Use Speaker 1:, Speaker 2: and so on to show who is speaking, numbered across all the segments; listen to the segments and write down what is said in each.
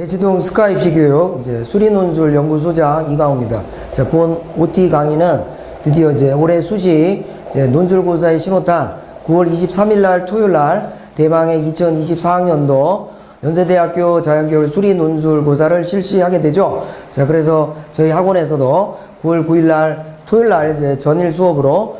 Speaker 1: 대치동 스카 입시교육 이제 수리논술 연구소장 이강호입니다. 자, 본 OT 강의는 드디어 이제 올해 수시 이제 논술고사의 신호탄 9월 23일 날 토요일 날 대망의 2024학년도 연세대학교 자연계열 수리논술고사를 실시하게 되죠. 자, 그래서 저희 학원에서도 9월 9일 날 토요일 날 이제 전일 수업으로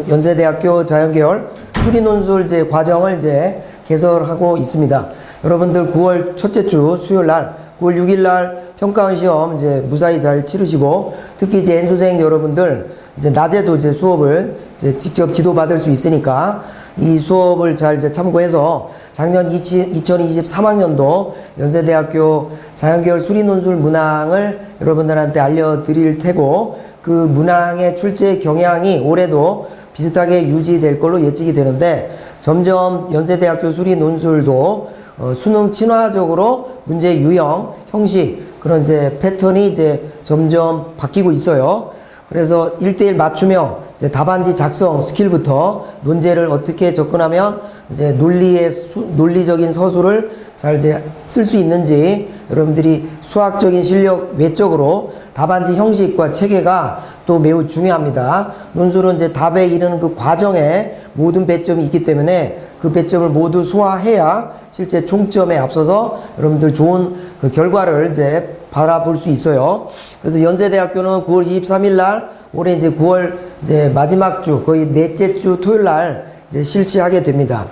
Speaker 1: 연세대학교 자연계열 수리논술 이제 과정을 이제 개설하고 있습니다. 여러분들 9월 첫째 주 수요일 날 9월 6일 날 평가원 시험 이제 무사히 잘 치르시고, 특히 이제 N수생 여러분들 이제 낮에도 이제 수업을 이제 직접 지도받을 수 있으니까 이 수업을 잘 이제 참고해서 작년 2023학년도 연세대학교 자연계열 수리논술 문항을 여러분들한테 알려드릴 테고, 그 문항의 출제 경향이 올해도 비슷하게 유지될 걸로 예측이 되는데, 점점 연세대학교 수리논술도 수능 친화적으로 문제 유형, 형식, 그런 이제 패턴이 이제 점점 바뀌고 있어요. 그래서 1:1 맞춤형 이제 답안지 작성 스킬부터 논제를 어떻게 접근하면 이제 논리적인 서술을 잘 이제 쓸 수 있는지, 여러분들이 수학적인 실력 외적으로 답안지 형식과 체계가 또 매우 중요합니다. 논술은 이제 답에 이르는 그 과정에 모든 배점이 있기 때문에 그 배점을 모두 소화해야 실제 총점에 앞서서 여러분들 좋은 그 결과를 이제 바라볼 수 있어요. 그래서 연세대학교는 9월 23일 날 올해 이제 9월 이제 마지막 주, 거의 넷째 주 토요일 날 이제 실시하게 됩니다.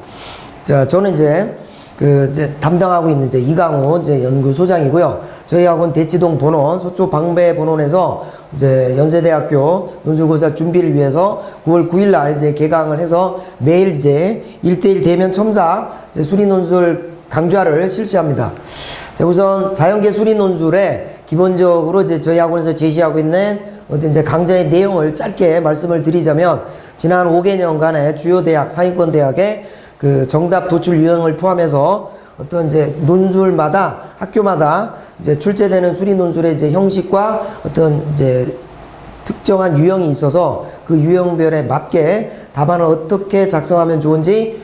Speaker 1: 자, 저는 이제 이제 담당하고 있는 이제 이강호 이제 연구소장이고요. 저희 학원 대치동 본원, 서초 방배 본원에서 이제 연세대학교 논술고사 준비를 위해서 9월 9일 날 이제 개강을 해서 매일 이제 1:1 대면 첨삭 이제 수리논술 강좌를 실시합니다. 자, 우선 자연계 수리논술에 기본적으로 이제 저희 학원에서 제시하고 있는 어떤 이제 강좌의 내용을 짧게 말씀을 드리자면, 지난 5개년간의 주요 대학, 상위권 대학의 그 정답 도출 유형을 포함해서 어떤 이제 논술마다 학교마다 이제 출제되는 수리논술의 이제 형식과 어떤 이제 특정한 유형이 있어서 그 유형별에 맞게 답안을 어떻게 작성하면 좋은지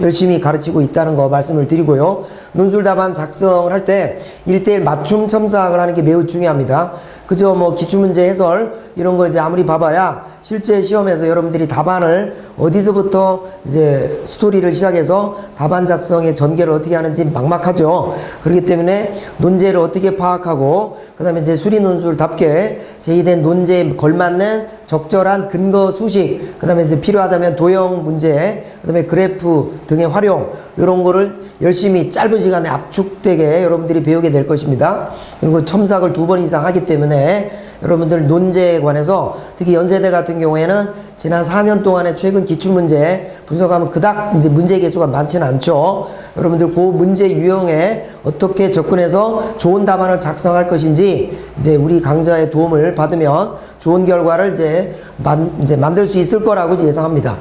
Speaker 1: 열심히 가르치고 있다는 거 말씀을 드리고요. 논술 답안 작성을 할 때 1:1 맞춤 첨삭을 하는 게 매우 중요합니다. 그저 뭐 기출문제 해설 이런 거 이제 아무리 봐봐야 실제 시험에서 여러분들이 답안을 어디서부터 이제 스토리를 시작해서 답안 작성의 전개를 어떻게 하는지 막막하죠. 그렇기 때문에 논제를 어떻게 파악하고, 그 다음에 이제 수리논술답게 제시된 논제에 걸맞는 적절한 근거 수식, 그 다음에 이제 필요하다면 도형 문제, 그 다음에 그래프 등의 활용, 이런 거를 열심히 짧은 시간에 압축되게 여러분들이 배우게 될 것입니다. 그리고 첨삭을 2번 이상 하기 때문에 여러분들 논제에 관해서, 특히 연세대 같은 경우에는 지난 4년 동안의 최근 기출문제 분석하면 그닥 이제 문제 개수가 많지는 않죠. 여러분들 그 문제 유형에 어떻게 접근해서 좋은 답안을 작성할 것인지 이제 우리 강좌의 도움을 받으면 좋은 결과를 이제 만들 수 있을 거라고 이제 예상합니다.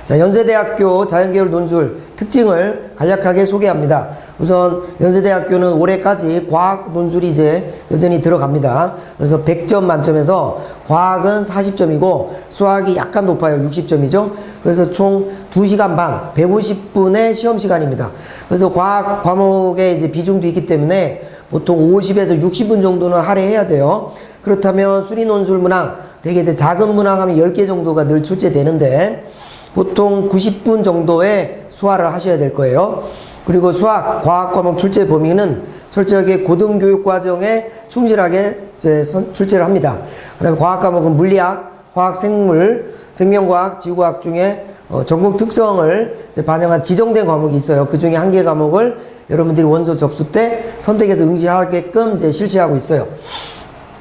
Speaker 1: 자, 연세대학교 자연계열 논술 특징을 간략하게 소개합니다. 우선 연세대학교는 올해까지 과학 논술이 이제 여전히 들어갑니다. 그래서 100점 만점에서 과학은 40점이고 수학이 약간 높아요. 60점이죠. 그래서 총 2시간 반, 150분의 시험 시간입니다. 그래서 과학 과목의 이제 비중도 있기 때문에 보통 50에서 60분 정도는 할애해야 돼요. 그렇다면 수리논술 문항, 되게 이제 작은 문항 하면 10개 정도가 늘 출제되는데 보통 90분 정도의 수화를 하셔야 될 거예요. 그리고 수학, 과학 과목 출제 범위는 철저하게 고등교육 과정에 충실하게 이제 출제를 합니다. 그 다음에 과학 과목은 물리학, 화학, 생물, 생명과학, 지구과학 중에 전공 특성을 이제 반영한 지정된 과목이 있어요. 그 중에 한 개 과목을 여러분들이 원서 접수 때 선택해서 응시하게끔 이제 실시하고 있어요.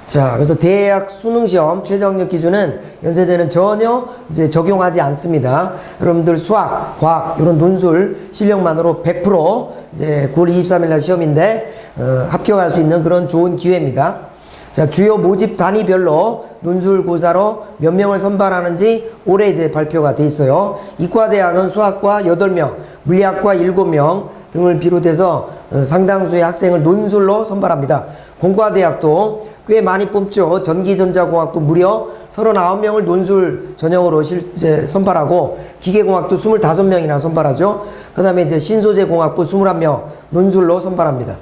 Speaker 1: 자, 그래서 대학 수능시험 최저학력 기준은 연세대는 전혀 이제 적용하지 않습니다. 여러분들 수학, 과학, 이런 논술 실력만으로 100% 이제 9월 23일 날 시험인데, 합격할 수 있는 그런 좋은 기회입니다. 자, 주요 모집 단위별로 논술고사로 몇 명을 선발하는지 올해 이제 발표가 돼 있어요. 이과대학은 수학과 8명, 물리학과 7명 등을 비롯해서 상당수의 학생을 논술로 선발합니다. 공과대학도 꽤 많이 뽑죠. 전기전자공학부 무려 39명을 논술 전형으로 이제 선발하고, 기계공학도 25명이나 선발하죠. 그 다음에 이제 신소재공학부 21명 논술로 선발합니다.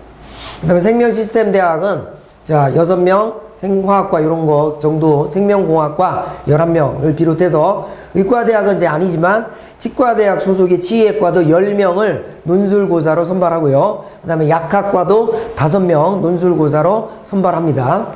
Speaker 1: 그 다음에 생명시스템 대학은 자, 6명, 생화학과 이런 거 정도, 생명공학과 11명을 비롯해서 의과대학은 이제 아니지만 치과대학 소속의 치의학과도 10명을 논술고사로 선발하고요. 그 다음에 약학과도 5명 논술고사로 선발합니다.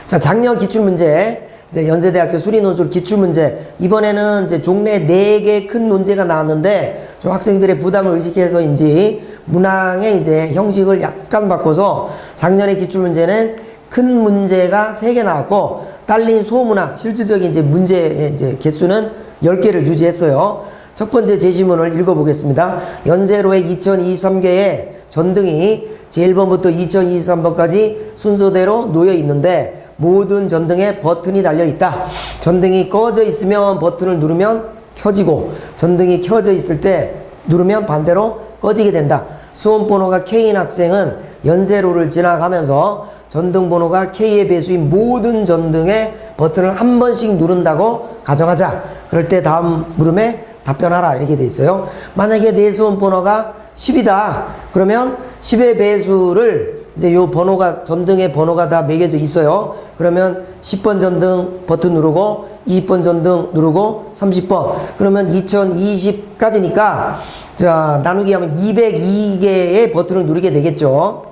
Speaker 1: 자, 작년 기출문제, 이제 연세대학교 수리논술 기출문제, 이번에는 이제 종래 4개 큰 논제가 나왔는데, 좀 학생들의 부담을 의식해서인지, 문항의 이제 형식을 약간 바꿔서, 작년의 기출문제는 큰 문제가 3개 나왔고, 딸린 소문항, 실질적인 이제 문제의 이제 개수는 10개를 유지했어요. 첫 번째 제시문을 읽어보겠습니다. 연세로의 2023개의 전등이 제1번부터 2023번까지 순서대로 놓여 있는데, 모든 전등에 버튼이 달려 있다. 전등이 꺼져 있으면 버튼을 누르면 켜지고, 전등이 켜져 있을 때 누르면 반대로 꺼지게 된다. 수험 번호가 K인 학생은 연세로를 지나가면서 전등 번호가 K의 배수인 모든 전등에 버튼을 한 번씩 누른다고 가정하자. 그럴 때 다음 물음에 답변하라, 이렇게 돼 있어요. 만약에 내 수험 번호가 10이다. 그러면 10의 배수를 이제 요 번호가, 전등의 번호가 다 매겨져 있어요. 그러면 10번 전등 버튼 누르고, 20번 전등 누르고, 30번. 그러면 2020까지니까, 자, 나누기 하면 202개의 버튼을 누르게 되겠죠.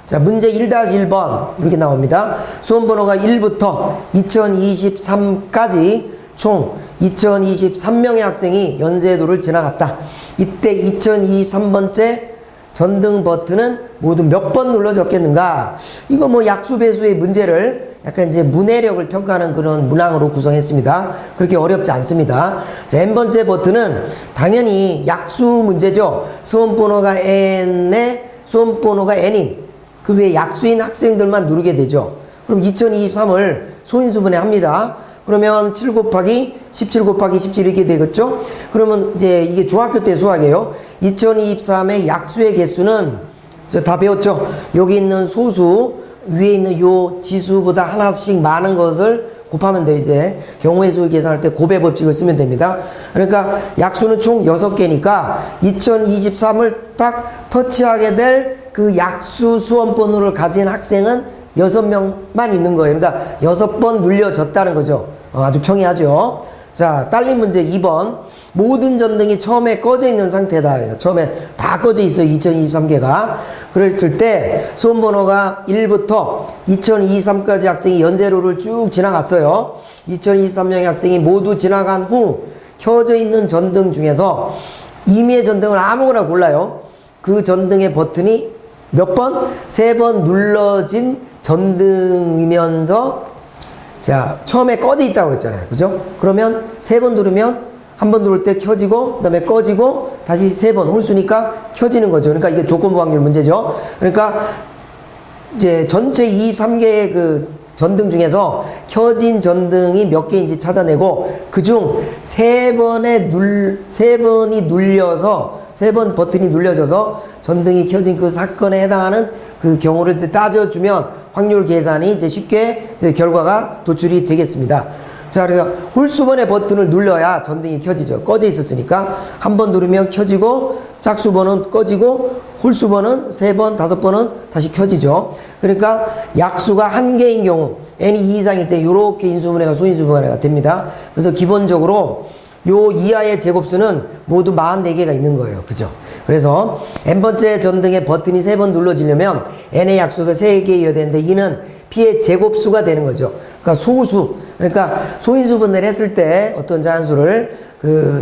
Speaker 1: 자, 문제 1-1번. 이렇게 나옵니다. 수험 번호가 1부터 2023까지 총 2023명의 학생이 연세도를 지나갔다. 이때 2023번째 전등 버튼은 모두 몇 번 눌러졌겠는가? 이거 뭐 약수배수의 문제를 약간 이제 문해력을 평가하는 그런 문항으로 구성했습니다. 그렇게 어렵지 않습니다. 자, n번째 버튼은 당연히 약수 문제죠. 수험번호가 n에 수험번호가 n인 그 외에 약수인 학생들만 누르게 되죠. 그럼 2023을 소인수분해 합니다. 그러면 7 곱하기 17 곱하기 17 이렇게 되겠죠? 그러면 이제 이게 중학교 때 수학이에요. 2023의 약수의 개수는 저 다 배웠죠? 여기 있는 소수, 위에 있는 요 지수보다 하나씩 많은 것을 곱하면 돼요. 이제 경우의 수를 계산할 때 곱의 법칙을 쓰면 됩니다. 그러니까 약수는 총 6개니까 2023을 딱 터치하게 될 그 약수 수험 번호를 가진 학생은 6명만 있는 거예요. 그러니까 6번 눌려졌다는 거죠. 아주 평이하죠. 자, 딸린 문제 2번. 모든 전등이 처음에 꺼져 있는 상태다. 처음에 다 꺼져 있어요. 2023개가. 그랬을 때 수험 번호가 1부터 2023까지 학생이 연세로를 쭉 지나갔어요. 2023명의 학생이 모두 지나간 후 켜져 있는 전등 중에서 임의의 전등을 아무거나 골라요. 그 전등의 버튼이 몇 번? 3번 눌러진 전등이면서, 자, 처음에 꺼져 있다고 했잖아요. 그죠? 그러면 3번 누르면 한 번 누를 때 켜지고, 그 다음에 꺼지고, 다시 3번 홀수니까 켜지는 거죠. 그러니까 이게 조건부 확률 문제죠. 그러니까 이제 전체 23개의 그 전등 중에서 켜진 전등이 몇 개인지 찾아내고, 그중 3번이 눌려서, 3번 버튼이 눌려져서 전등이 켜진 그 사건에 해당하는 그 경우를 이제 따져주면 확률 계산이 이제 쉽게 이제 결과가 도출이 되겠습니다. 자, 그래서 홀수번의 버튼을 눌러야 전등이 켜지죠. 꺼져 있었으니까. 한 번 누르면 켜지고, 짝수번은 꺼지고, 홀수번은 3번, 5번은 다시 켜지죠. 그러니까 약수가 1개인 경우, n이 2 이상일 때 이렇게 인수분해가 소인수분해가 됩니다. 그래서 기본적으로 요 이하의 제곱수는 모두 44개가 있는 거예요. 그죠? 그래서 n번째 전등의 버튼이 3번 눌러지려면 n의 약수가 3개여야 되는데 이는 p의 제곱수가 되는 거죠. 그러니까 소수. 그러니까 소인수분해를 했을 때 어떤 자연수를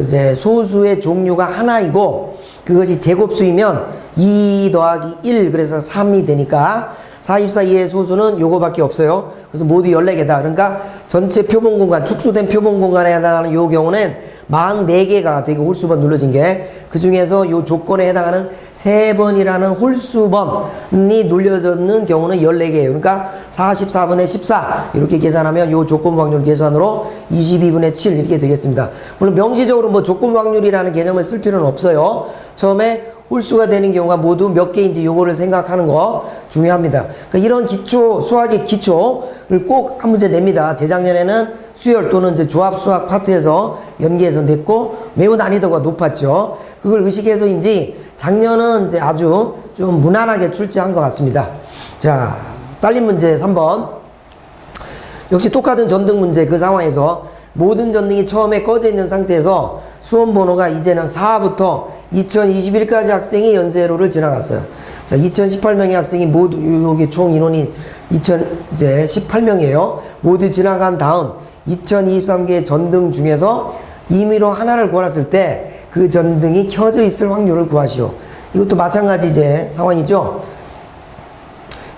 Speaker 1: 이제 소수의 종류가 하나이고 그것이 제곱수이면 2 더하기 1 그래서 3이 되니까 44 이하의 소수는 요거밖에 없어요. 그래서 모두 14개다. 그러니까 전체 표본 공간, 축소된 표본 공간에 해당하는 요 경우는 44개가 되게 홀수번 눌러진 게, 그 중에서 요 조건에 해당하는 3번이라는 홀수번이 눌려졌는 경우는 14개예요. 그러니까 44분의 14 이렇게 계산하면 요 조건부 확률 계산으로 22분의 7 이렇게 되겠습니다. 물론 명시적으로 뭐 조건부 확률이라는 개념을 쓸 필요는 없어요. 처음에 홀수가 되는 경우가 모두 몇 개인지 요거를 생각하는 거 중요합니다. 그러니까 이런 기초, 수학의 기초를 꼭 한 문제 냅니다. 재작년에는 수열 또는 이제 조합 수학 파트에서 연계해서 냈고 매우 난이도가 높았죠. 그걸 의식해서인지 작년은 이제 아주 좀 무난하게 출제한 것 같습니다. 자, 딸린 문제 3번. 역시 똑같은 전등 문제 그 상황에서 모든 전등이 처음에 꺼져 있는 상태에서 수험 번호가 이제는 4부터 2021까지 학생이 연세로를 지나갔어요. 자, 2018명의 학생이 모두, 여기 총 인원이 2018명이에요. 모두 지나간 다음 2023개의 전등 중에서 임의로 하나를 골랐을 때 그 전등이 켜져 있을 확률을 구하시오. 이것도 마찬가지 이제 상황이죠.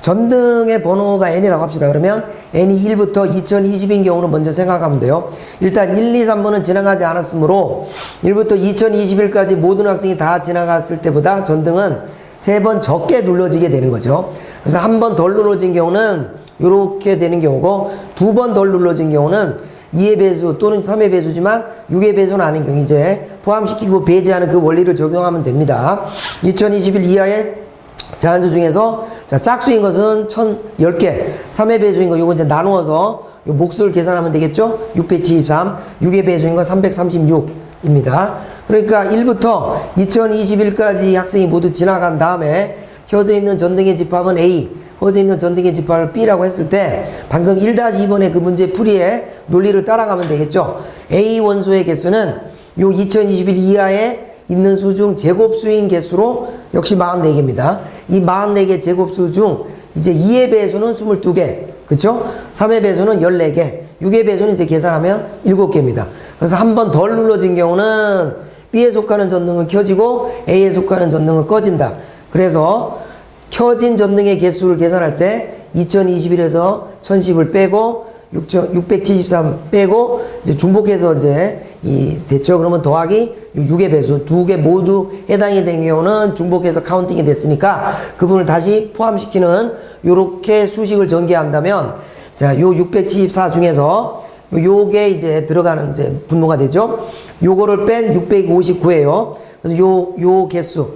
Speaker 1: 전등의 번호가 n이라고 합시다. 그러면 n이 1부터 2020인 경우는 먼저 생각하면 돼요. 일단 1, 2, 3번은 지나가지 않았으므로 1부터 2021까지 모든 학생이 다 지나갔을 때보다 전등은 3번 적게 눌러지게 되는 거죠. 그래서 한 번 덜 눌러진 경우는 이렇게 되는 경우고, 2번 덜 눌러진 경우는 2의 배수 또는 3의 배수지만 6의 배수는 아닌 경우 이제 포함시키고 배제하는 그 원리를 적용하면 됩니다. 2021 이하의 자연수 중에서 자, 짝수인 것은 1010개, 3의 배수인 거 요거 이제 나누어서 요 몫을 계산하면 되겠죠? 673, 6의 배수인 건 336입니다. 그러니까 1부터 2021까지 학생이 모두 지나간 다음에 켜져 있는 전등의 집합은 A, 켜져 있는 전등의 집합을 B라고 했을 때 방금 1-2번의 그 문제 풀이의 논리를 따라가면 되겠죠? A 원소의 개수는 요 2021 이하에 있는 수 중 제곱수인 개수로 역시 44개입니다. 이 44개 제곱수 중 이제 2의 배수는 22개, 그쵸? 3의 배수는 14개, 6의 배수는 이제 계산하면 7개입니다. 그래서 한 번 덜 눌러진 경우는 B에 속하는 전등은 켜지고 A에 속하는 전등은 꺼진다. 그래서 켜진 전등의 개수를 계산할 때 2021에서 1010을 빼고 673 빼고 이제 중복해서 이제 됐죠. 그러면 더하기 6의 배수 두 개 모두 해당이 된 경우는 중복해서 카운팅이 됐으니까 그분을 다시 포함시키는 요렇게 수식을 전개한다면 자, 요 674 중에서 요게 이제 들어가는 이제 분모가 되죠. 요거를 뺀 659예요. 그래서 요 개수,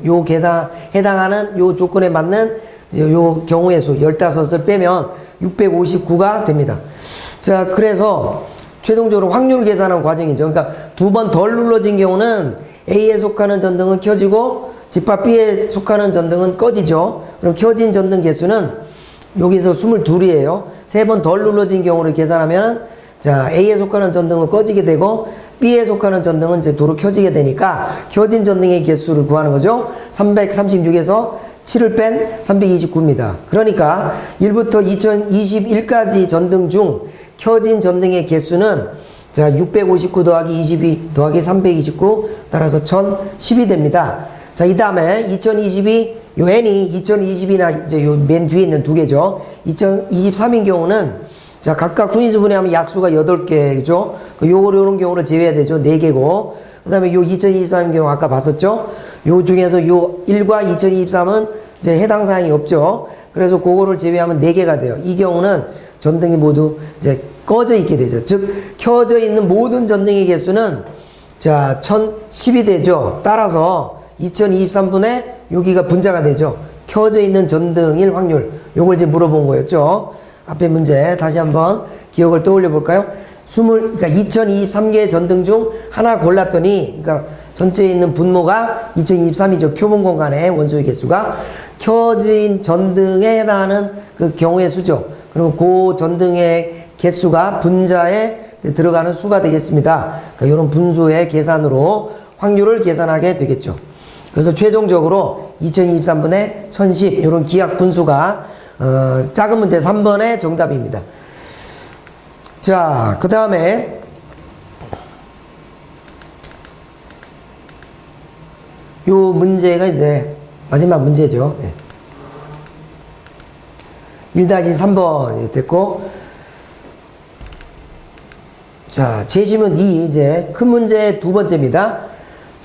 Speaker 1: 해당하는 요 조건에 맞는 요 경우의 수 15을 빼면 659가 됩니다. 자, 그래서 최종적으로 확률 계산한 과정이죠. 그러니까 2번 덜 눌러진 경우는 A에 속하는 전등은 켜지고 집합 B에 속하는 전등은 꺼지죠. 그럼 켜진 전등 개수는 여기서 22이에요. 3번 덜 눌러진 경우를 계산하면 자, A에 속하는 전등은 꺼지게 되고 B에 속하는 전등은 이제 도로 켜지게 되니까 켜진 전등의 개수를 구하는 거죠. 336에서 7을 뺀 329입니다. 그러니까 1부터 2021까지 전등 중 켜진 전등의 개수는 자, 659 더하기 22 더하기 329 따라서 1010이 됩니다. 자, 이 다음에 2022 요 n이 2020이나 이제 요 맨 뒤에 있는 두 개죠. 2023인 경우는 자, 각각 순위수분해 하면 약수가 8개죠. 요런 경우를 제외해야 되죠. 4개고. 그 다음에 요 2023인 경우 아까 봤었죠. 요 중에서 요 1과 2023은 이제 해당 사항이 없죠. 그래서 그거를 제외하면 4개가 돼요. 이 경우는 전등이 모두 이제 꺼져 있게 되죠. 즉, 켜져 있는 모든 전등의 개수는 자, 1010이 되죠. 따라서 2023분의 여기가 분자가 되죠. 켜져 있는 전등일 확률. 요걸 이제 물어본 거였죠. 앞에 문제 다시 한번 기억을 떠올려 볼까요? 그러니까 2023개의 전등 중 하나 골랐더니, 그러니까 전체에 있는 분모가 2023이죠. 표본 공간의 원소의 개수가 켜진 전등에 해당하는 그 경우의 수죠. 그러면 그 전등의 개수가 분자에 들어가는 수가 되겠습니다. 그러니까 이런 분수의 계산으로 확률을 계산하게 되겠죠. 그래서 최종적으로 2023분의 1010 이런 기하 분수가 작은 문제 3번의 정답입니다. 자, 그 다음에 요 문제가 이제 마지막 문제죠. 네. 1-3번 됐고, 자, 재심은 2 이제 큰 문제 두 번째입니다.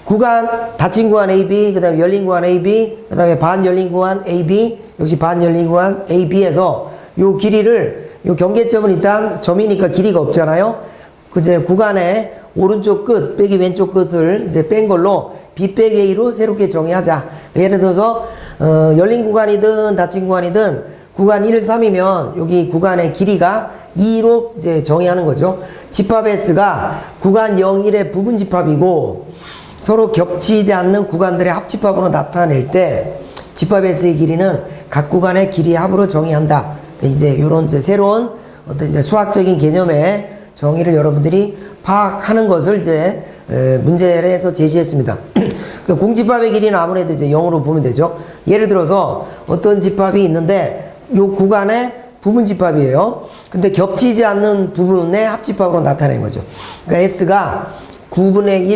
Speaker 1: 구간, 닫힌 구간 AB, 그 다음에 열린 구간 AB, 그 다음에 반 열린 구간 AB, 역시 반 열린 구간 AB에서 요 길이를, 요 경계점은 일단 점이니까 길이가 없잖아요. 그제 구간의 오른쪽 끝 빼기 왼쪽 끝을 이제 뺀 걸로 B 빼기 A로 새롭게 정의하자. 예를 들어서 열린 구간이든 닫힌 구간이든 구간 1, 3이면 여기 구간의 길이가 2로 이제 정의하는 거죠. 집합 S가 구간 0, 1의 부분 집합이고 서로 겹치지 않는 구간들의 합집합으로 나타낼 때 집합 S의 길이는 각 구간의 길이의 합으로 정의한다. 이제 요런 이제 새로운 어떤 이제 수학적인 개념의 정의를 여러분들이 파악하는 것을 이제 문제에서 제시했습니다. 공집합의 길이는 아무래도 이제 0으로 보면 되죠. 예를 들어서 어떤 집합이 있는데 요 구간의 부분 집합이에요. 근데 겹치지 않는 부분의 합집합으로 나타내는 거죠. 그러니까 S가 9분의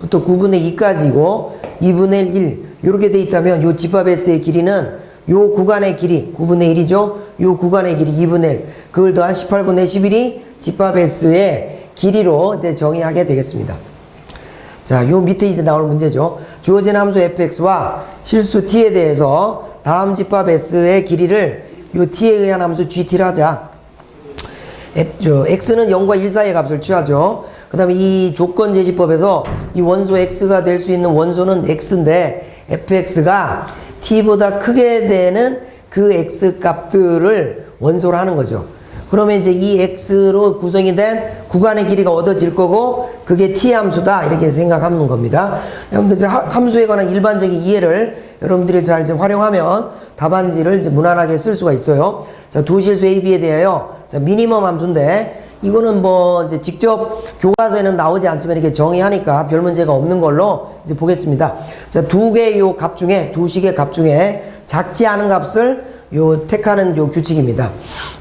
Speaker 1: 1부터 9분의 2까지고 2분의 1 이렇게 돼 있다면 요 집합 S의 길이는 요 구간의 길이 9분의 1이죠. 요 구간의 길이 2분의 1 그걸 더한 18분의 11이 집합 S의 길이로 이제 정의하게 되겠습니다. 자, 요 밑에 이제 나올 문제죠. 주어진 함수 fx와 실수 t에 대해서 다음 집합 S의 길이를 요 t에 의한 함수 gt를 하자. x는 0과 1 사이의 값을 취하죠. 그 다음에 이 조건 제시법에서 이 원소 x가 될 수 있는 원소는 x인데 fx가 t보다 크게 되는 그 x 값들을 원소로 하는 거죠. 그러면 이제 이 x로 구성이 된 구간의 길이가 얻어질 거고 그게 t 함수다 이렇게 생각하는 겁니다. 함수에 관한 일반적인 이해를 여러분들이 잘 이제 활용하면 답안지를 이제 무난하게 쓸 수가 있어요. 자, 두 실수 A, B에 대하여 자, 미니멈 함수인데 이거는 뭐 이제 직접 교과서에는 나오지 않지만 이렇게 정의하니까 별 문제가 없는 걸로 이제 보겠습니다. 자, 두 개의 요 값 중에 두 식의 값 중에 작지 않은 값을 요 택하는 요 규칙입니다.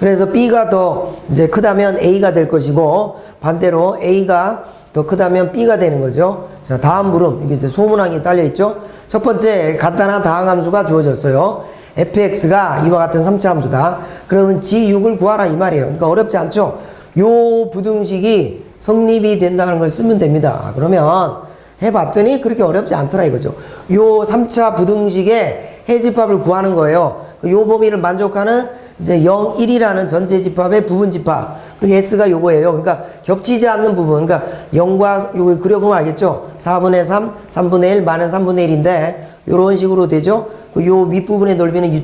Speaker 1: 그래서 B가 더 이제 크다면 A가 될 것이고 반대로 A가 더 크다면 B가 되는 거죠. 자, 다음 물음 이게 이제 소문항이 딸려 있죠. 첫 번째 간단한 다항 함수가 주어졌어요. fx가 이와 같은 3차 함수다. 그러면 g6을 구하라 이 말이에요. 그러니까 어렵지 않죠. 요 부등식이 성립이 된다는 걸 쓰면 됩니다. 그러면 해봤더니 그렇게 어렵지 않더라 이거죠. 요 3차 부등식의 해집합을 구하는 거예요. 요 범위를 만족하는 이제 0, 1이라는 전체 집합의 부분 집합. 그리고 S가 요거예요. 그러니까 겹치지 않는 부분. 그러니까 0과 요거 그려보면 알겠죠? 4분의 3, 3분의 1, 마이너스 3분의 1인데 요런 식으로 되죠? 요 윗부분의 넓이는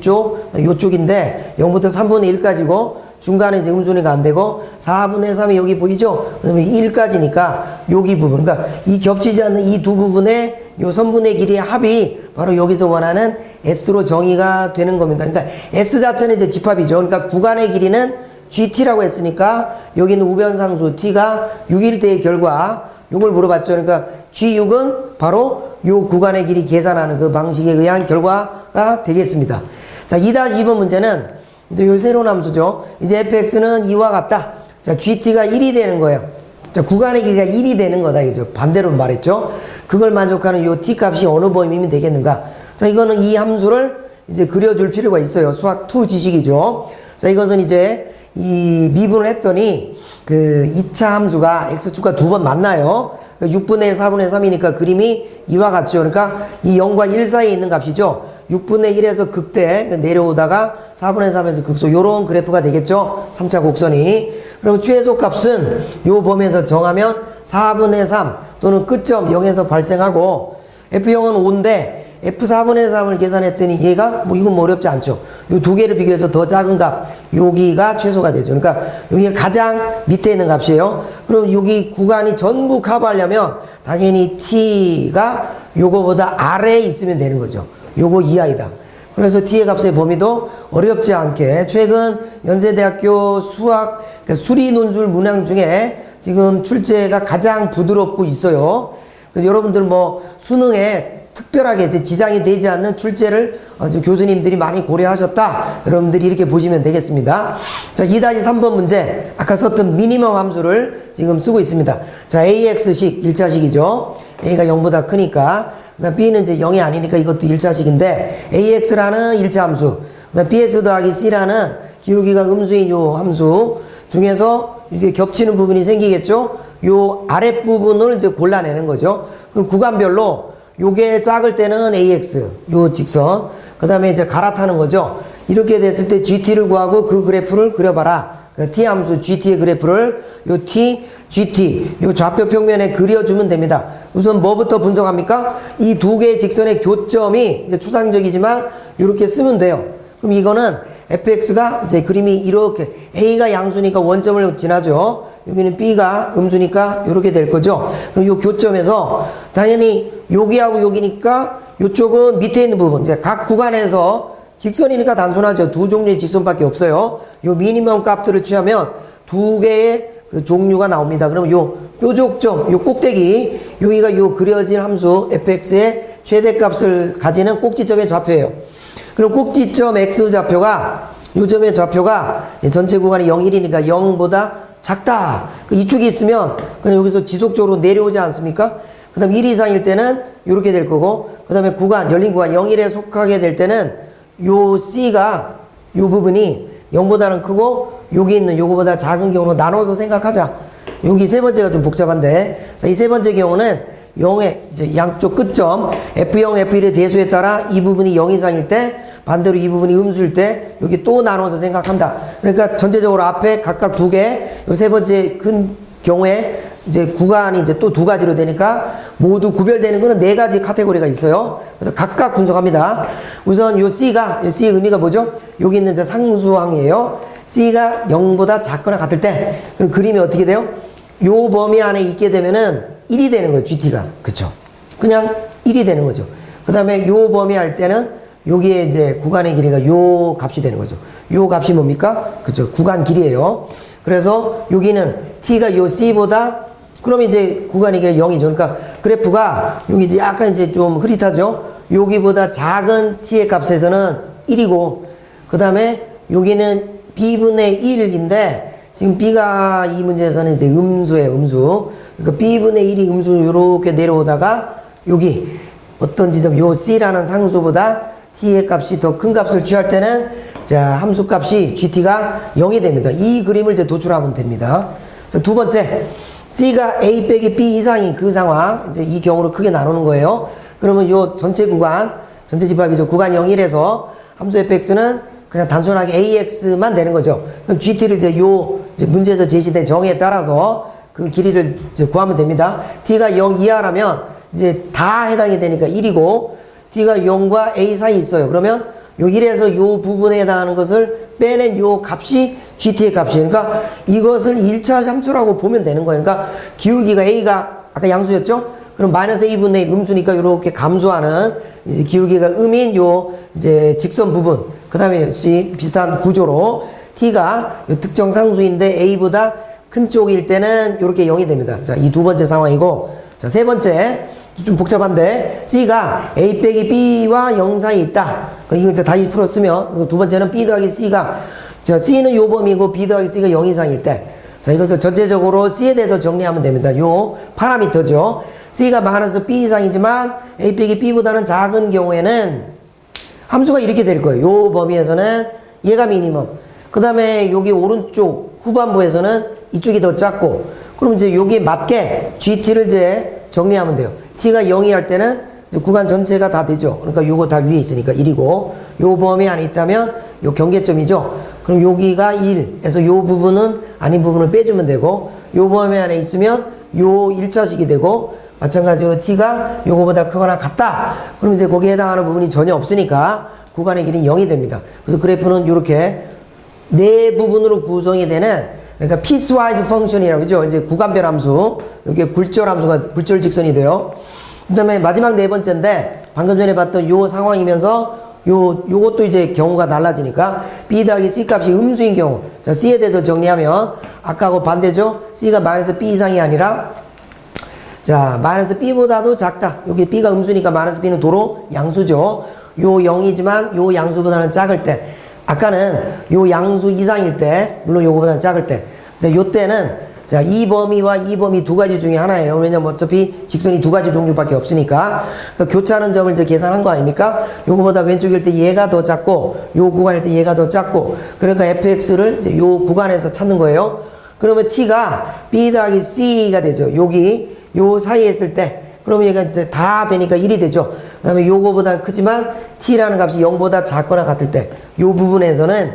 Speaker 1: 요쪽인데 0부터 3분의 1까지고 중간에 이제 음수니까 안 되고 4분의 3이 여기 보이죠? 그다음에 1까지니까 여기 부분. 그러니까 이 겹치지 않는 이 두 부분의 요 선분의 길이의 합이 바로 여기서 원하는 S로 정의가 되는 겁니다. 그러니까 S 자체는 이제 집합이죠. 그러니까 구간의 길이는 GT라고 했으니까 여기는 우변상수 T가 6일 때의 결과 요걸 물어봤죠. 그러니까 G6은 바로 요 구간의 길이 계산하는 그 방식에 의한 결과가 되겠습니다. 자, 2-2번 문제는 이제 요 새로운 함수죠. 이제 fx는 이와 같다. 자, GT가 1이 되는 거예요. 자, 구간의 길이가 1이 되는 거다. 이죠. 반대로 말했죠. 그걸 만족하는 요 t 값이 어느 범위면 되겠는가? 자, 이거는 이 함수를 이제 그려줄 필요가 있어요. 수학 2 지식이죠. 자, 이것은 이제 이 미분을 했더니 그 2차 함수가 x축과 두 번 만나요. 6분의 4분의 3이니까 그림이 이와 같죠. 그러니까 이 0과 1 사이에 있는 값이죠. 6분의 1에서 극대 내려오다가 4분의 3에서 극소 요런 그래프가 되겠죠. 3차 곡선이. 그럼 최소값은 요 범위에서 정하면 4분의 3 또는 끝점 0에서 발생하고 F0은 5인데 F4분의 3을 계산했더니 얘가 뭐 이건 뭐 어렵지 않죠. 요 두 개를 비교해서 더 작은 값 여기가 최소가 되죠. 그러니까 여기가 가장 밑에 있는 값이에요. 그럼 여기 구간이 전부 커버하려면 당연히 T가 요거보다 아래에 있으면 되는 거죠. 요거 이하이다. 그래서 T의 값의 범위도 어렵지 않게 최근 연세대학교 수학 그러니까 수리 논술 문항 중에 지금 출제가 가장 부드럽고 있어요. 그래서 여러분들 뭐 수능에 특별하게 이제 지장이 되지 않는 출제를 교수님들이 많이 고려하셨다. 여러분들이 이렇게 보시면 되겠습니다. 자, 2-3번 문제. 아까 썼던 미니멈 함수를 지금 쓰고 있습니다. 자, AX식 1차식이죠. A가 0보다 크니까. 그다음 B는 이제 0이 아니니까 이것도 1차식인데 AX라는 1차 함수. 그다음 BX 더하기 C라는 기울기가 음수인 요 함수 중에서 이제 겹치는 부분이 생기겠죠. 요 아랫부분을 이제 골라내는 거죠. 그럼 구간별로 요게 작을 때는 AX, 요 직선. 그 다음에 이제 갈아타는 거죠. 이렇게 됐을 때 GT를 구하고 그 그래프를 그려봐라. 그 t 함수 gt의 그래프를 요 t, gt 요 좌표 평면에 그려주면 됩니다. 우선 뭐부터 분석합니까? 이 두 개의 직선의 교점이 이제 추상적이지만 이렇게 쓰면 돼요. 그럼 이거는 fx가 이제 그림이 이렇게 a가 양수니까 원점을 지나죠. 여기는 b가 음수니까 이렇게 될 거죠. 그럼 요 교점에서 당연히 여기하고 여기니까 이쪽은 밑에 있는 부분 이제 각 구간에서 직선이니까 단순하죠. 두 종류의 직선밖에 없어요. 요 미니멈 값들을 취하면 두 개의 그 종류가 나옵니다. 그러면 요 뾰족점, 요 꼭대기, 여기가 요 그려진 함수 fx의 최대값을 가지는 꼭지점의 좌표예요. 그럼 꼭지점 x 좌표가 요 점의 좌표가 전체 구간이 0, 1이니까 0보다 작다. 이쪽이 있으면 그냥 여기서 지속적으로 내려오지 않습니까? 그 다음 1 이상일 때는 이렇게 될 거고, 그 다음에 구간, 열린 구간 0, 1에 속하게 될 때는 요 C가 요 부분이 0보다는 크고 여기 있는 요거보다 작은 경우로 나눠서 생각하자. 여기 세 번째가 좀 복잡한데, 자, 이 세 번째 경우는 0의 이제 양쪽 끝점 F0, F1의 대수에 따라 이 부분이 0 이상일 때 반대로 이 부분이 음수일 때 여기 또 나눠서 생각한다. 그러니까 전체적으로 앞에 각각 두 개, 요 세 번째 큰 경우에 이제 구간이 이제 또 두 가지로 되니까 모두 구별되는 거는 네 가지 카테고리가 있어요. 그래서 각각 분석합니다. 우선 요 C가, 요 C의 의미가 뭐죠? 여기 있는 저 상수항이에요. C가 0보다 작거나 같을 때, 그럼 그림이 어떻게 돼요? 요 범위 안에 있게 되면은 1이 되는 거예요, GT가. 그쵸? 그냥 1이 되는 거죠. 그 다음에 요 범위 할 때는 여기에 이제 구간의 길이가 요 값이 되는 거죠. 요 값이 뭡니까? 그쵸? 구간 길이에요. 그래서 여기는 T가 요 C보다, 그럼 이제 구간의 길이가 0이죠. 그러니까 그래프가 여기 이제 약간 이제 좀 흐릿하죠? 여기보다 작은 T의 값에서는 1이고, 그 다음에 여기는 B분의 1인데, 지금 B가 이 문제에서는 이제 음수예요, 음수. 그러니까 B분의 1이 음수 이렇게 내려오다가 여기 어떤 지점, 요 C라는 상수보다 T의 값이 더 큰 값을 취할 때는 자, 함수 값이 GT가 0이 됩니다. 이 그림을 이제 도출하면 됩니다. 자, 두 번째. C가 A 빼기 B 이상인 그 상황, 이제 이 경우로 크게 나누는 거예요. 그러면 요 전체 구간, 전체 집합이죠. 구간 0, 1에서 함수 fx는 그냥 단순하게 AX만 되는 거죠. 그럼 GT를 이제 이제 문제에서 제시된 정의에 따라서 그 길이를 이제 구하면 됩니다. T가 0 이하라면 이제 다 해당이 되니까 1이고, T가 0과 A 사이 있어요. 그러면 요 1에서 요 부분에 해당하는 것을 빼낸 요 값이 GT의 값이에요. 그러니까 이것을 1차 함수라고 보면 되는 거예요. 그러니까 기울기가 A가 아까 양수였죠? 그럼 마이너스 A분의 1 음수니까 이렇게 감소하는 이제 기울기가 음인 요 이제 직선 부분. 그 다음에 역시 비슷한 구조로 T가 요 특정 상수인데 A보다 큰 쪽일 때는 이렇게 0이 됩니다. 자, 이 두 번째 상황이고, 자, 세 번째. 좀 복잡한데, C가 A 빼기 B와 0 사이에 있다. 이걸 다시 풀었으면, 두 번째는 B 더하기 C가, 자, C는 요 범위고 B 더하기 C가 0 이상일 때. 자, 이것을 전체적으로 C에 대해서 정리하면 됩니다. 요 파라미터죠. C가 마이너스 B 이상이지만 A 빼기 B보다는 작은 경우에는 함수가 이렇게 될 거예요. 요 범위에서는 얘가 미니멈. 그 다음에 여기 오른쪽 후반부에서는 이쪽이 더 작고, 그럼 이제 여기에 맞게 GT를 이제 정리하면 돼요. T가 0이 할 때는 이제 구간 전체가 다 되죠. 그러니까 요거 다 위에 있으니까 1이고, 요 범위 안에 있다면 요 경계점이죠. 그럼 여기가 1에서 요 부분은 아닌 부분을 빼주면 되고, 요 범위 안에 있으면 요 1차식이 되고, 마찬가지로 T가 요거보다 크거나 같다. 그럼 이제 거기에 해당하는 부분이 전혀 없으니까 구간의 길이는 0이 됩니다. 그래서 그래프는 이렇게 네 부분으로 구성이 되는, 그러니까 piecewise function이라고 하죠. 이제 구간별 함수. 여기에 굴절 함수가, 굴절 직선이 돼요. 그 다음에 마지막 네 번째인데, 방금 전에 봤던 요 상황이면서 요것도 이제 경우가 달라지니까 B 더하기 C 값이 음수인 경우. 자, C에 대해서 정리하면 아까하고 반대죠. C가 마이너스 B 이상이 아니라, 자, 마이너스 B보다도 작다. 여기 B가 음수니까 마이너스 B는 도로 양수죠. 요 0이지만 요 양수보다는 작을 때. 아까는 요 양수 이상일 때, 물론 요거보다는 작을 때. 근데 요 때는, 자, 이 범위와 이 범위 두 가지 중에 하나예요. 왜냐면 어차피 직선이 두 가지 종류밖에 없으니까. 그러니까 교차하는 점을 이제 계산한 거 아닙니까? 요거보다 왼쪽일 때 얘가 더 작고, 요 구간일 때 얘가 더 작고. 그러니까 fx를 이제 요 구간에서 찾는 거예요. 그러면 t가 b 더하기 c가 되죠. 여기, 요 사이에 있을 때. 그러면 얘가 이제 다 되니까 1이 되죠. 그 다음에 요거보다 크지만 t라는 값이 0보다 작거나 같을 때, 요 부분에서는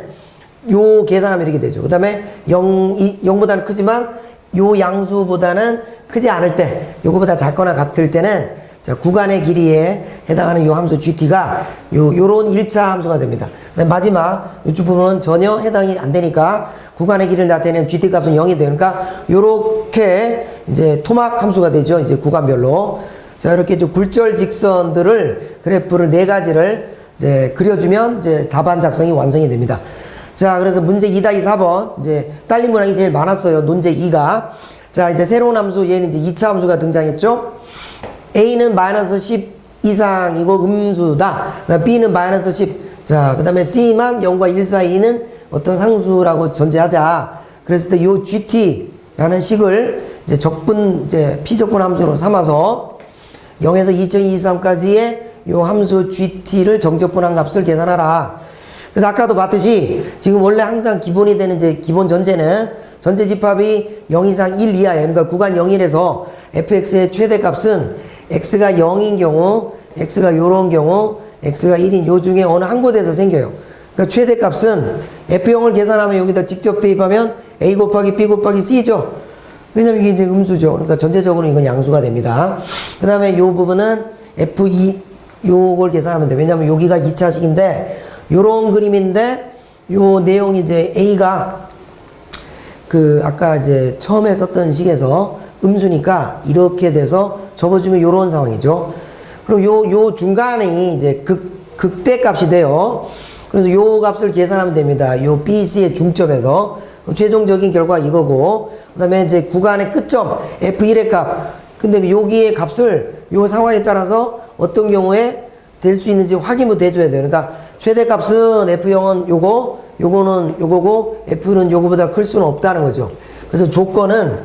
Speaker 1: 요 계산하면 이렇게 되죠. 그 다음에 0보다는 크지만 요 양수보다는 크지 않을 때, 요거보다 작거나 같을 때는 자, 구간의 길이에 해당하는 요 함수 GT가 요런 1차 함수가 됩니다. 그다음 마지막 이쪽 부분은 전혀 해당이 안 되니까 구간의 길이를 나타내는 GT 값은 0이 돼요. 그러니까 요렇게 이제 토막 함수가 되죠. 이제 구간별로. 자, 이렇게 이제 굴절 직선들을 그래프를 4가지를 이제 그려주면 이제 답안 작성이 완성이 됩니다. 자, 그래서 문제 2-4번 이제 딸린 문항이 제일 많았어요. 논제 2가. 자, 이제 새로운 함수 얘는 이제 2차 함수가 등장했죠. A는 마이너스 10 이상이고 음수다. 그다음 B는 마이너스 10. 자, 그 다음에 C만 0과 1 사이는 어떤 상수라고 전제하자. 그랬을 때 요 GT라는 식을 이제 피적분 함수로 삼아서 0에서 2023까지의 요 함수 GT를 정적분한 값을 계산하라. 그래서 아까도 봤듯이 지금 원래 항상 기본이 되는 이제 기본 전제는 전체 집합이 0 이상 1 이하예요. 그러니까 구간 0일에서 fx의 최대값은 x가 0인 경우, x가 요런 경우, x가 1인 요 중에 어느 한 곳에서 생겨요. 그러니까 최대값은 f0을 계산하면 여기다 직접 대입하면 a 곱하기 b 곱하기 c죠. 왜냐면 이게 이제 음수죠. 그러니까 전체적으로 이건 양수가 됩니다. 그 다음에 요 부분은 f2 요걸 계산하면 돼요. 왜냐면 여기가 2차식인데 요런 그림인데 요 내용이 이제 a가 아까 이제 처음에 썼던 식에서 음수니까 이렇게 돼서 접어주면 요런 상황이죠. 그럼 요 중간이 이제 극대값이 돼요. 그래서 요 값을 계산하면 됩니다. 요 BC의 중점에서. 최종적인 결과 이거고, 그 다음에 이제 구간의 끝점, F1의 값. 근데 여기의 값을 요 상황에 따라서 어떤 경우에 될 수 있는지 확인부터 해줘야 돼요. 그러니까 최대값은 F0은 요거는 요거고, F는 요거보다 클 수는 없다는 거죠. 그래서 조건은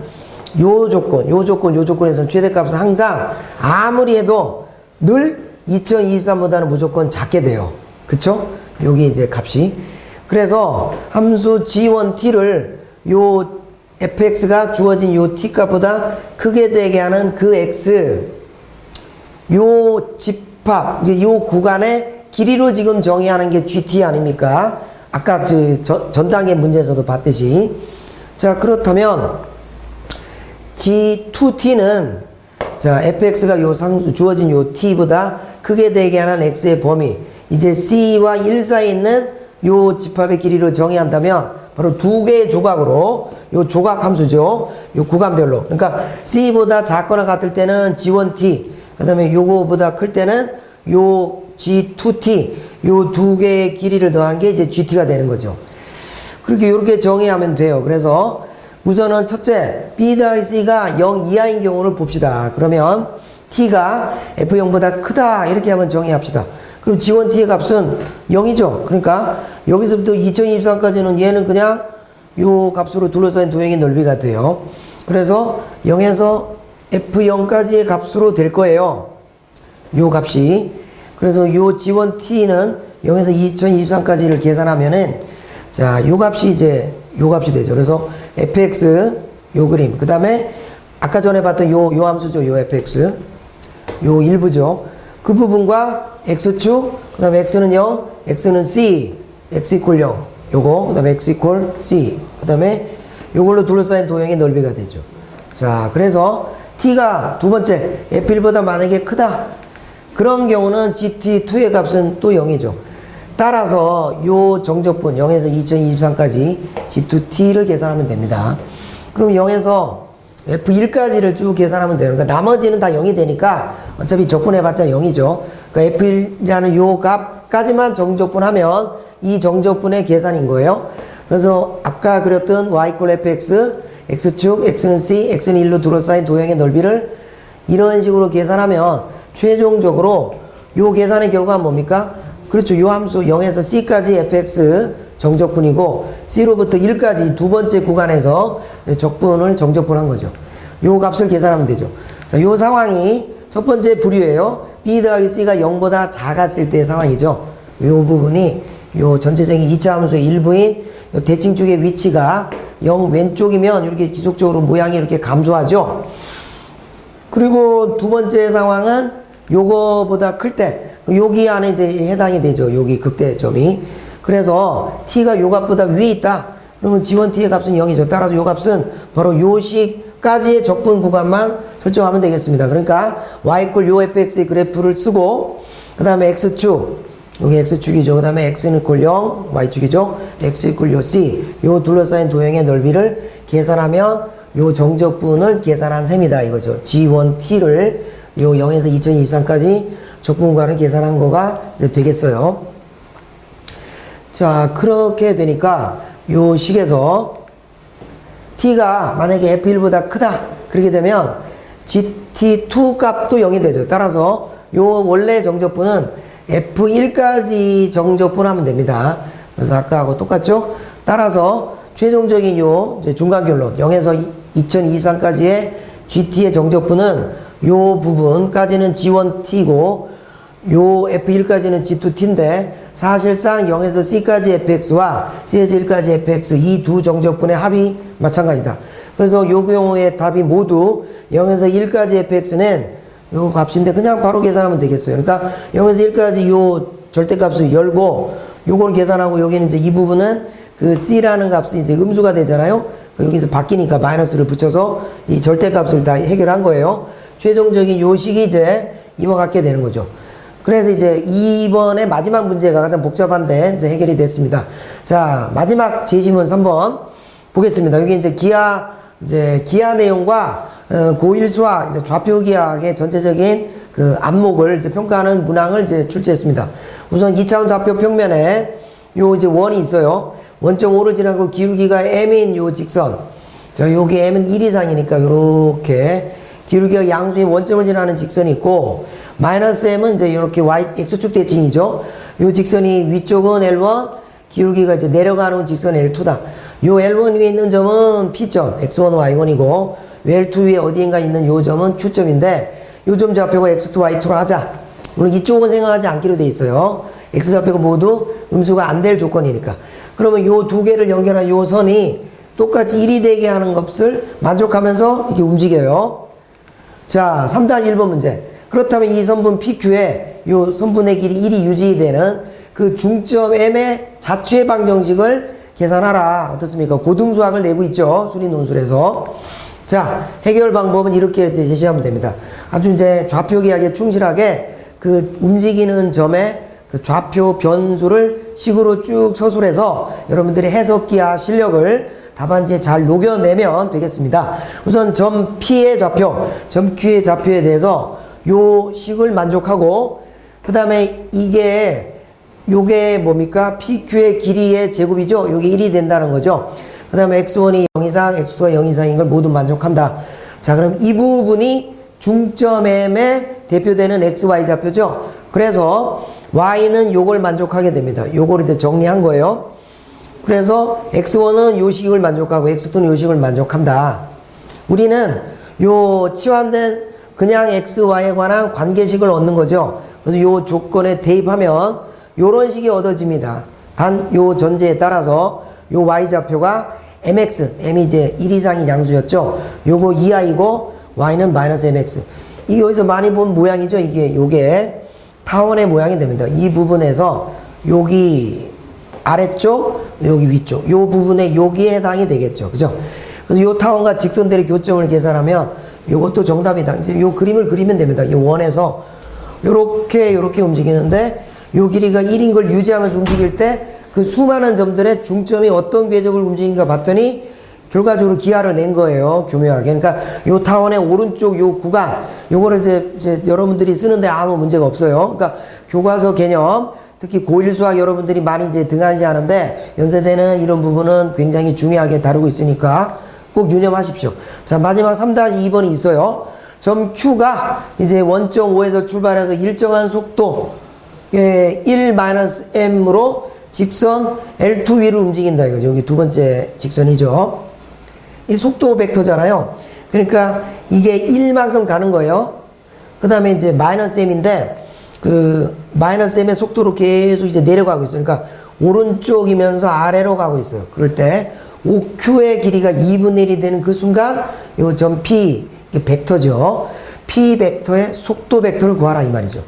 Speaker 1: 요 조건에서는 최대값은 항상 아무리 해도 늘 2023보다는 무조건 작게 돼요. 그쵸? 여기 이제 값이. 그래서 함수 G1T를 요 fx가 주어진 요 t 값보다 크게 되게 하는 그 x, 요 집합, 요 구간의 길이로 지금 정의하는 게 GT 아닙니까? 아까 전 단계 문제에서도 봤듯이. 자, 그렇다면 G2T는 자, fx가 요 주어진 요 t보다 크게 되게 하는 x의 범위, 이제 c와 1 사이에 있는 요 집합의 길이로 정의한다면 바로 두 개의 조각으로 요 조각 함수죠. 요 구간별로. 그러니까 c보다 작거나 같을 때는 g1t, 그 다음에 요거보다 클 때는 요 g2t, 요 두 개의 길이를 더한 게 이제 gt가 되는 거죠. 그렇게 요렇게 정의하면 돼요. 그래서 우선은 첫째, b-c가 0 이하인 경우를 봅시다. 그러면 t가 f0보다 크다 이렇게 한번 정의합시다. 그럼 G1T의 값은 0이죠. 그러니까 여기서부터 2023까지는 얘는 그냥 요 값으로 둘러싸인 도형의 넓이가 돼요. 그래서 0에서 F0까지의 값으로 될 거예요. 요 값이. 그래서 요 G1T는 0에서 2023까지를 계산하면은 자, 요 값이 이제 요 값이 되죠. 그래서 fx 요 그림. 그 다음에 아까 전에 봤던 요 함수죠. 요 fx. 요 일부죠. 그 부분과 x축, 그 다음에 x는 0, x는 c, x 이퀄 0, 요거, 그 다음에 x 이퀄 c, 그 다음에 요걸로 둘러싸인 도형의 넓이가 되죠. 자, 그래서 t가 두 번째, f1보다 만약에 크다. 그런 경우는 gt2의 값은 또 0이죠. 따라서 요 정적분 0에서 2023까지 g2t를 계산하면 됩니다. 그럼 0에서 F1까지를 쭉 계산하면 돼요. 그러니까 나머지는 다 0이 되니까 어차피 적분해봤자 0이죠. 그러니까 F1이라는 요 값까지만 정적분하면 이 정적분의 계산인 거예요. 그래서 아까 그렸던 y = fx, x축, x는 c, x는 1로 둘러싸인 도형의 넓이를 이런 식으로 계산하면 최종적으로 요 계산의 결과는 뭡니까? 그렇죠. 요 함수 0에서 c까지 fx 정적분이고 c로부터 1까지 두 번째 구간에서 적분을 정적분한 거죠. 요 값을 계산하면 되죠. 자, 요 상황이 첫 번째 부류예요. b 더하기 c가 0보다 작았을 때의 상황이죠. 요 부분이 요 전체적인 2차 함수의 일부인 요 대칭 쪽의 위치가 0 왼쪽이면 이렇게 지속적으로 모양이 이렇게 감소하죠. 그리고 두 번째 상황은 요거보다 클 때 여기 안에 이제 해당이 되죠. 여기 극대점이. 그래서 t가 요 값보다 위에 있다. 그러면 g1t의 값은 0이죠. 따라서 요 값은 바로 요 식까지의 적분 구간만 설정하면 되겠습니다. 그러니까 y 요 fx의 그래프를 쓰고 그 다음에 x축 여기 x축이죠. 그 다음에 x는 0, y축이죠. x 요 c 요 둘러싸인 도형의 넓이를 계산하면 요 정적분을 계산한 셈이다 이거죠. g1t를 요 0에서 2023까지 적분구간을 계산한 거가 이제 되겠어요. 자, 그렇게 되니까 요 식에서 t가 만약에 f1보다 크다 그렇게 되면 gt2 값도 0이 되죠. 따라서 요 원래 정적분은 f1까지 정적분 하면 됩니다. 그래서 아까하고 똑같죠? 따라서 최종적인 요 이제 중간 결론 0에서 2023까지의 gt의 정적분은 요 부분까지는 g1t고 요 f1까지는 g2t인데 사실상 0에서 c까지 fx와 c에서 1까지 fx 이 두 정적분의 합이 마찬가지다. 그래서 요 경우에 답이 모두 0에서 1까지 fx는 요 값인데 그냥 바로 계산하면 되겠어요. 그러니까 0에서 1까지 요 절대값을 열고 요걸 계산하고 여기는 이제 이 부분은 그 c라는 값이 이제 음수가 되잖아요. 여기서 바뀌니까 마이너스를 붙여서 이 절대값을 다 해결한 거예요. 최종적인 요 식이 이제 이와 같게 되는 거죠. 그래서 이제 이번에 마지막 문제가 가장 복잡한데 이제 해결이 됐습니다. 자, 마지막 제시문 3번 보겠습니다. 여기 이제 기하 내용과 고일수와 이제 좌표 기하의 전체적인 그 안목을 이제 평가하는 문항을 이제 출제했습니다. 우선 2차원 좌표 평면에 요 이제 원이 있어요. 원점 5를 지나고 기울기가 m인 요 직선. 자, 여기 m은 1 이상이니까 요렇게 기울기가 양수인 원점을 지나는 직선이 있고 마이너스 m은 이제 이렇게 x축 대칭이죠. 요 직선이 위쪽은 L1, 기울기가 이제 내려가는 직선 L2다. 요 L1 위에 있는 점은 P점, X1, Y1이고 요 L2 위에 어디인가 있는 요 점은 Q점인데 요 점 좌표가 X2, Y2로 하자. 물론 이쪽은 생각하지 않기로 돼 있어요. X 좌표가 모두 음수가 안 될 조건이니까. 그러면 요 두 개를 연결한 요 선이 똑같이 1이 되게 하는 것을 만족하면서 이렇게 움직여요. 자, 3-1번 문제. 그렇다면 이 선분 PQ에 요 선분의 길이 1이 유지되는 그 중점 M의 자취의 방정식을 계산하라. 어떻습니까? 고등수학을 내고 있죠. 수리 논술에서. 자, 해결 방법은 이렇게 이제 제시하면 됩니다. 아주 이제 좌표 기하에 충실하게 그 움직이는 점의 그 좌표 변수를 식으로 쭉 서술해서 여러분들의 해석 기하 실력을 답안지에 잘 녹여내면 되겠습니다. 우선 점 P의 좌표, 점 Q의 좌표에 대해서 요 식을 만족하고 그 다음에 요게 뭡니까? PQ의 길이의 제곱이죠. 요게 1이 된다는 거죠. 그 다음에 X1이 0 이상, X2가 0 이상인 걸 모두 만족한다. 자, 그럼 이 부분이 중점 M의 대표되는 XY 좌표죠. 그래서 Y는 요걸 만족하게 됩니다. 요걸 이제 정리한 거예요. 그래서 X1은 요 식을 만족하고 X2는 요 식을 만족한다. 우리는 요 치환된 그냥 XY에 관한 관계식을 얻는 거죠. 그래서 요 조건에 대입하면 요런 식이 얻어집니다. 단 요 전제에 따라서 요 Y좌표가 MX, M이 이제 1 이상이 양수였죠. 요거 이하이고 Y는 마이너스 MX. 이 여기서 많이 본 모양이죠. 요게 타원의 모양이 됩니다. 이 부분에서 여기 아래쪽, 여기 위쪽, 요 부분에 여기에 해당이 되겠죠. 그죠? 그래서 요 타원과 직선들의 교점을 계산하면 요것도 정답이다. 이제 요 그림을 그리면 됩니다. 이 원에서 요렇게 움직이는데 요 길이가 1인 걸 유지하면서 움직일 때 그 수많은 점들의 중점이 어떤 궤적을 움직이는가 봤더니 결과적으로 기하를 낸 거예요. 교묘하게. 그러니까 요 타원의 오른쪽 요 구간 요거를 이제 여러분들이 쓰는데 아무 문제가 없어요. 그러니까 교과서 개념 특히 고1 수학 여러분들이 많이 이제 등한시하는데 연세대는 이런 부분은 굉장히 중요하게 다루고 있으니까 꼭 유념하십시오. 자, 마지막 3-2번이 있어요. 점 Q가 이제 원점 5에서 출발해서 일정한 속도 1-m으로 직선 L2 위를 움직인다. 이거 여기 두 번째 직선이죠. 이 속도 벡터잖아요. 그러니까 이게 1만큼 가는 거예요. 그 다음에 이제 마이너스 m인데 그 마이너스 m의 속도로 계속 이제 내려가고 있어요. 그러니까 오른쪽이면서 아래로 가고 있어요. 그럴 때 OQ의 길이가 2분의 1이 되는 그 순간 요 점 P 이게 벡터죠. P 벡터의 속도 벡터를 구하라 이 말이죠.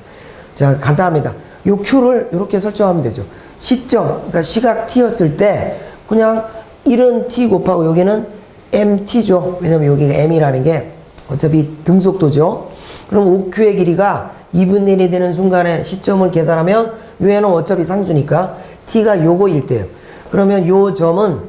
Speaker 1: 자, 간단합니다. 요 Q를 이렇게 설정하면 되죠. 시점, 그러니까 시각 t였을 때 그냥 1은 t 곱하고 여기는 mt죠. 왜냐면 여기가 m이라는 게 어차피 등속도죠. 그럼 OQ의 길이가 2분의 1이 되는 순간에 시점을 계산하면 요애는 어차피 상수니까 t가 요거일 때예요. 그러면 요 점은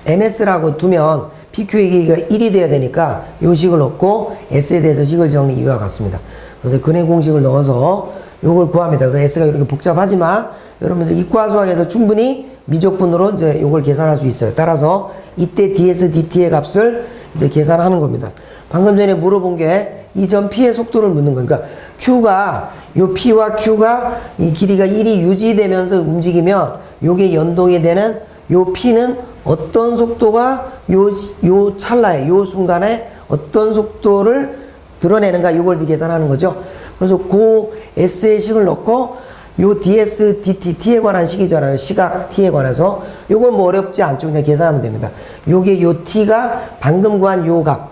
Speaker 1: ms라고 두면 PQ의 길이가 1이 돼야 되니까 요 식을 넣고 S에 대해서 식을 정리 이와 같습니다. 그래서 근해 공식을 넣어서 요걸 구합니다. 그래서 S가 이렇게 복잡하지만 여러분들 이과 수학에서 충분히 미적분으로 이제 요걸 계산할 수 있어요. 따라서 이때 ds, dt의 값을 이제 계산하는 겁니다. 방금 전에 물어본 게 이 점 P의 속도를 묻는 거니까 Q가 요 P와 Q가 이 길이가 1이 유지되면서 움직이면 요게 연동이 되는 요 P는 어떤 속도가 요 찰나에 요 순간에 어떤 속도를 드러내는가 요걸 계산하는 거죠. 그래서 그 S의 식을 넣고 요 ds, dt, t에 관한 식이잖아요. 시각 t에 관해서 요건 뭐 어렵지 않죠. 그냥 계산하면 됩니다. 요게 요 t가 방금 구한 요 값,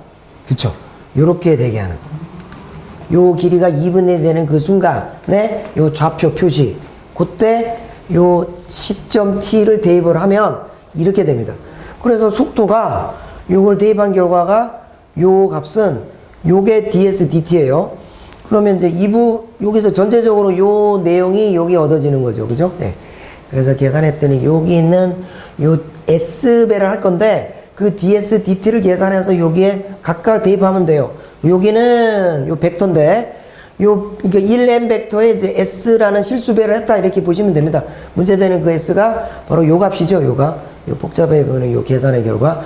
Speaker 1: 그쵸? 요렇게 되게 하는 요 길이가 2분의 1 되는 그 순간에 요 좌표 표시, 그때 요 시점 t를 대입을 하면 이렇게 됩니다. 그래서 속도가 요걸 대입한 결과가 요 값은 요게 ds, dt예요. 그러면 이제 2부 여기서 전체적으로 요 내용이 여기 얻어지는 거죠. 그죠? 네. 그래서 계산했더니 여기 있는 요 S배를 할 건데 그 ds, dt를 계산해서 여기에 각각 대입하면 돼요. 여기는 요 벡터인데 그러니까 1m 벡터에 이제 S라는 실수배를 했다 이렇게 보시면 됩니다. 문제되는 그 S가 바로 요 값이죠. 요가. 요 복잡해 보이는 요 계산의 결과.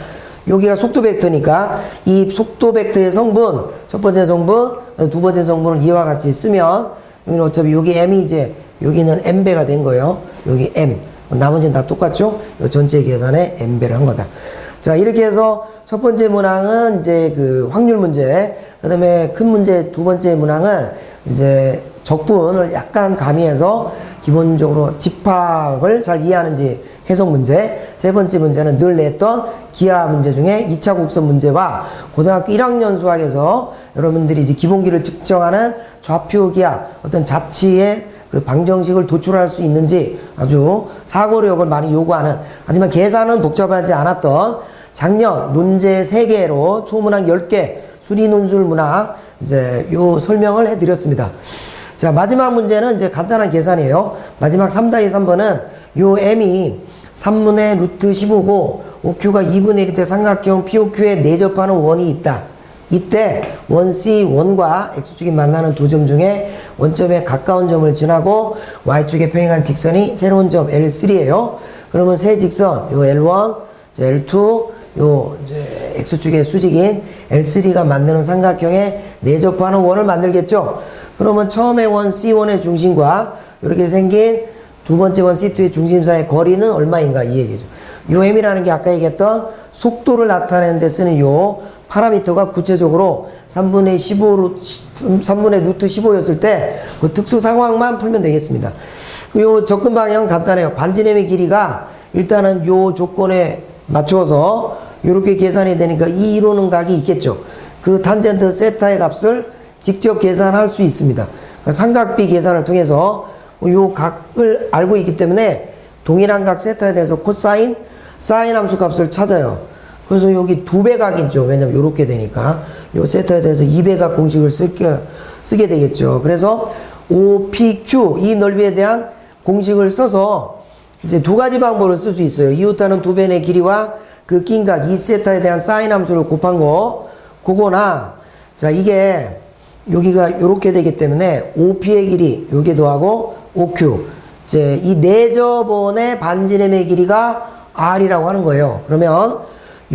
Speaker 1: 여기가 속도 벡터니까 이 속도 벡터의 성분, 첫 번째 성분, 두 번째 성분을 이와 같이 쓰면 여기는 어차피 여기 m이 이제 여기는 m배가 된 거예요. 여기 m. 나머지는 다 똑같죠? 이 전체 계산에 m배를 한 거다. 자, 이렇게 해서 첫 번째 문항은 이제 그 확률 문제, 그 다음에 큰 문제 두 번째 문항은 이제 적분을 약간 가미해서 기본적으로 집합을 잘 이해하는지 해석 문제, 세 번째 문제는 늘 냈던 기하 문제 중에 2차 곡선 문제와 고등학교 1학년 수학에서 여러분들이 이제 기본기를 측정하는 좌표 기하, 어떤 자치의 그 방정식을 도출할 수 있는지 아주 사고력을 많이 요구하는, 하지만 계산은 복잡하지 않았던 작년 논제 3개로 소문항 10개 수리논술 문항 이제 요 설명을 해드렸습니다. 자, 마지막 문제는 이제 간단한 계산이에요. 마지막 3-3번은 요 m이 3분의 루트 15고 OQ가 2분의 1일 때 삼각형 POQ에 내접하는 원이 있다. 이때 원 C1과 X축이 만나는 두 점 중에 원점에 가까운 점을 지나고 Y축에 평행한 직선이 새로운 점 L3예요. 그러면 세 직선 요 L1, L2, 요 이제 X축의 수직인 L3가 만드는 삼각형에 내접하는 원을 만들겠죠. 그러면 처음에 원 C1의 중심과 이렇게 생긴 두 번째 원 C2의 중심 사이의 거리는 얼마인가 이 얘기죠. 요 m이라는 게 아까 얘기했던 속도를 나타내는 데 쓰는 요 파라미터가 구체적으로 3분의 루트 15였을 때 그 특수 상황만 풀면 되겠습니다. 요 접근 방향은 간단해요. 반지름의 길이가 일단은 요 조건에 맞춰서 이렇게 계산이 되니까 이 이루는 각이 있겠죠. 그 탄젠트 세타의 값을 직접 계산할 수 있습니다. 그러니까 삼각비 계산을 통해서 요 각을 알고 있기 때문에 동일한 각 세타에 대해서 코사인, 사인 함수 값을 찾아요. 그래서 여기 2배 각이죠. 왜냐면 요렇게 되니까 요 세타에 대해서 2배 각 공식을 쓰게 되겠죠. 그래서 OPQ 이 넓이에 대한 공식을 써서 이제 두 가지 방법을 쓸 수 있어요. 이웃하는 두 변의 길이와 그 낀 각 2세타에 대한 사인 함수를 곱한 거, 그거나 자 이게 여기가 요렇게 되기 때문에 OP의 길이 요게 더하고 OQ 이제 이 내접원의 반지름의 길이가 R이라고 하는 거예요. 그러면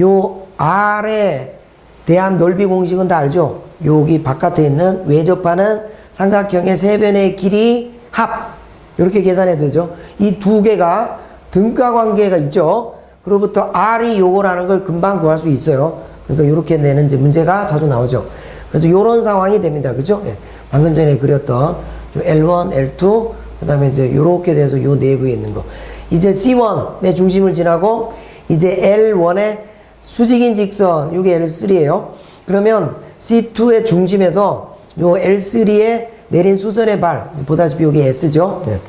Speaker 1: 요 R에 대한 넓이 공식은 다 알죠? 여기 바깥에 있는 외접하는 삼각형의 세 변의 길이 합 이렇게 계산해도 되죠. 이 두 개가 등가 관계가 있죠. 그로부터 R이 요거라는 걸 금방 구할 수 있어요. 그러니까 이렇게 내는 이제 문제가 자주 나오죠. 그래서 요런 상황이 됩니다. 그죠? 예. 방금 전에 그렸던 L1, L2, 그 다음에 이제 요렇게 돼서 요 내부에 있는 거. 이제 C1의 중심을 지나고 이제 L1의 수직인 직선, 요게 L3예요. 그러면 C2의 중심에서 요 L3의 내린 수선의 발, 보다시피 여기 S죠. 네.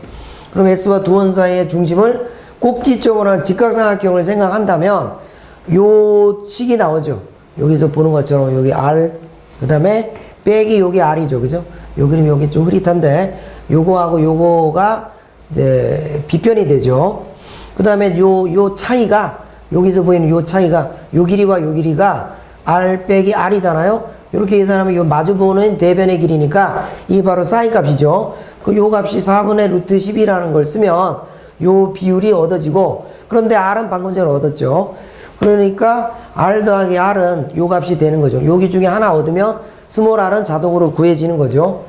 Speaker 1: 그럼 S와 두 원 사이의 중심을 꼭지점으로 한 직각삼각형을 생각한다면 요 식이 나오죠. 여기서 보는 것처럼 여기 R, 그 다음에 빼기 여기 R이죠. 그죠? 요 그림 여기 좀 흐릿한데 요거하고 요거가 이제 비편이 되죠. 그 다음에 요 차이가, 여기서 보이는 요 차이가, 요 길이와 요 길이가 R 빼기 R이잖아요. 이렇게 계산하면 요 마주보는 대변의 길이니까 이게 바로 사인 값이죠. 그 요 값이 4분의 루트 10이라는 걸 쓰면 요 비율이 얻어지고, 그런데 R은 방금 전에 얻었죠. 그러니까 R 더하기 R은 요 값이 되는 거죠. 여기 중에 하나 얻으면 스몰 r은 자동으로 구해지는 거죠.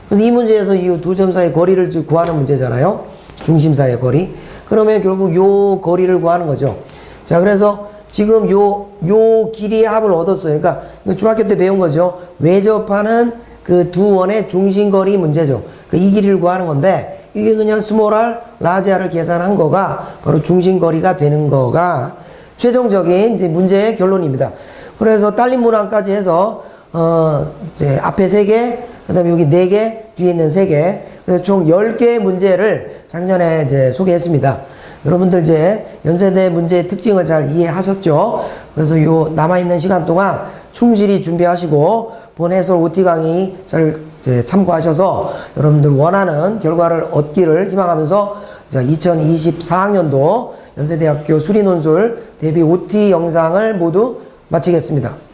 Speaker 1: 그래서 이 문제에서 이 두 점 사이의 거리를 구하는 문제잖아요. 중심 사이의 거리. 그러면 결국 요 거리를 구하는 거죠. 자, 그래서 지금 요 길이의 합을 얻었어요. 그러니까 이거 중학교 때 배운 거죠. 외접하는 그 두 원의 중심거리 문제죠. 그 이 길이를 구하는 건데, 이게 그냥 스몰 r, 라지 r을 계산한 거가 바로 중심거리가 되는 거가 최종적인 이제 문제의 결론입니다. 그래서 딸린 문항까지 해서 이제 앞에 3개, 그 다음에 여기 4개, 뒤에 있는 3개, 그래서 총 10개의 문제를 작년에 이제 소개했습니다. 여러분들 이제 연세대 문제의 특징을 잘 이해하셨죠? 그래서 요 남아있는 시간 동안 충실히 준비하시고 본 해설 OT 강의 잘 이제 참고하셔서 여러분들 원하는 결과를 얻기를 희망하면서 2024학년도 연세대학교 수리논술 대비 OT 영상을 모두 마치겠습니다.